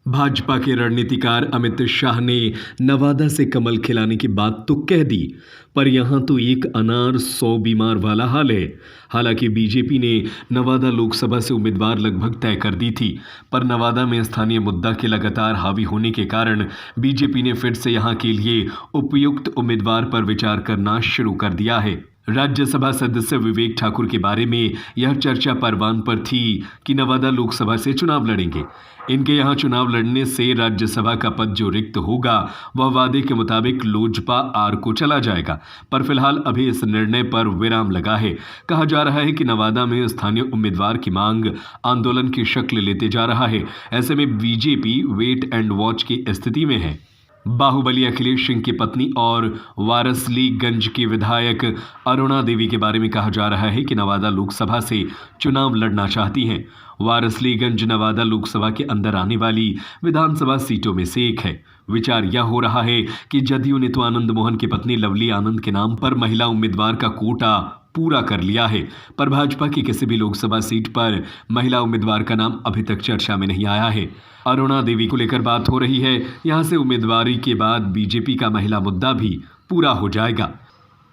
भाजपा के रणनीतिकार अमित शाह ने नवादा से कमल खिलाने की बात तो कह दी, पर यहां तो एक अनार 100 बीमार वाला हाल है। हालांकि बीजेपी ने नवादा लोकसभा से उम्मीदवार लगभग तय कर दी थी, पर नवादा में स्थानीय मुद्दा के लगातार हावी होने के कारण बीजेपी ने फिर से यहां के लिए उपयुक्त उम्मीदवार पर विचार करना शुरू कर दिया है। राज्यसभा सदस्य विवेक ठाकुर के बारे में यह चर्चा परवान पर थी कि नवादा लोकसभा से चुनाव लड़ेंगे। इनके यहां चुनाव लड़ने से राज्यसभा का पद जो रिक्त होगा वह वादे के मुताबिक लोजपा आर को चला जाएगा, पर फिलहाल अभी इस निर्णय पर विराम लगा है। कहा जा रहा है कि नवादा में स्थानीय उम्मीदवार की मांग आंदोलन की शक्ल लेते जा रहा है। ऐसे में बीजेपी वेट एंड वॉच की स्थिति में है। बाहुबली अखिलेश सिंह की पत्नी और वारसलीगंज की विधायक अरुणा देवी के बारे में कहा जा रहा है कि नवादा लोकसभा से चुनाव लड़ना चाहती हैं। वारसलीगंज नवादा लोकसभा के अंदर आने वाली विधानसभा सीटों में से एक है। विचार यह हो रहा है कि जदयू ने तो आनंद मोहन की पत्नी लवली आनंद के नाम पर महिला उम्मीदवार का कोटा पूरा कर लिया है, पर भाजपा की किसी भी लोकसभा सीट पर महिला उम्मीदवार का नाम अभी तक चर्चा में नहीं आया है। अरुणा देवी को लेकर बात हो रही है। यहां से उम्मीदवारी के बाद बीजेपी का महिला मुद्दा भी पूरा हो जाएगा।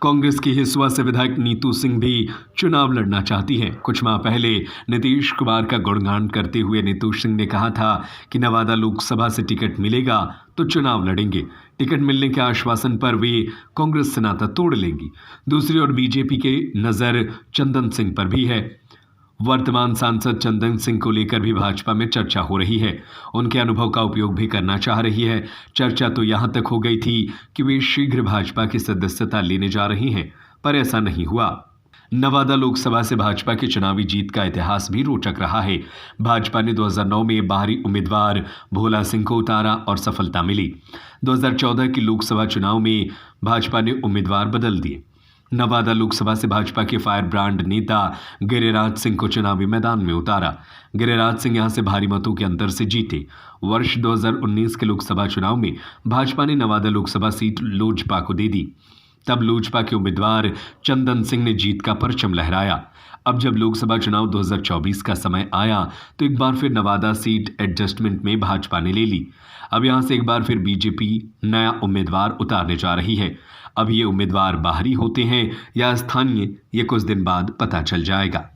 कांग्रेस की हिसुआ से विधायक नीतू सिंह भी चुनाव लड़ना चाहती हैं। कुछ माह पहले नीतीश कुमार का गुणगान करते हुए नीतू सिंह ने कहा था कि नवादा लोकसभा से टिकट मिलेगा तो चुनाव लड़ेंगे। टिकट मिलने के आश्वासन पर वे कांग्रेस से नाता तोड़ लेंगी। दूसरी ओर बीजेपी की नजर चंदन सिंह पर भी है। वर्तमान सांसद चंदन सिंह को लेकर भी भाजपा में चर्चा हो रही है। उनके अनुभव का उपयोग भी करना चाह रही है। चर्चा तो यहां तक हो गई थी कि वे शीघ्र भाजपा की सदस्यता लेने जा रही हैं, पर ऐसा नहीं हुआ। नवादा लोकसभा से भाजपा की चुनावी जीत का इतिहास भी रोचक रहा है। भाजपा ने 2009 में बाहरी उम्मीदवार भोला सिंह को उतारा और सफलता मिली। 2014 के लोकसभा चुनाव में भाजपा ने उम्मीदवार बदल दिए। नवादा लोकसभा से भाजपा के फायर ब्रांड नेता गिरिराज सिंह को चुनावी मैदान में उतारा। गिरिराज सिंह यहां से भारी मतों के अंतर से जीते। वर्ष 2019 के लोकसभा चुनाव में भाजपा ने नवादा लोकसभा सीट लोजपा को दे दी। तब लोजपा के उम्मीदवार चंदन सिंह ने जीत का परचम लहराया। अब जब लोकसभा चुनाव 2024 का समय आया तो एक बार फिर नवादा सीट एडजस्टमेंट में भाजपा ने ले ली। अब यहां से एक बार फिर बीजेपी नया उम्मीदवार उतारने जा रही है। अब ये उम्मीदवार बाहरी होते हैं या स्थानीय, ये कुछ दिन बाद पता चल जाएगा।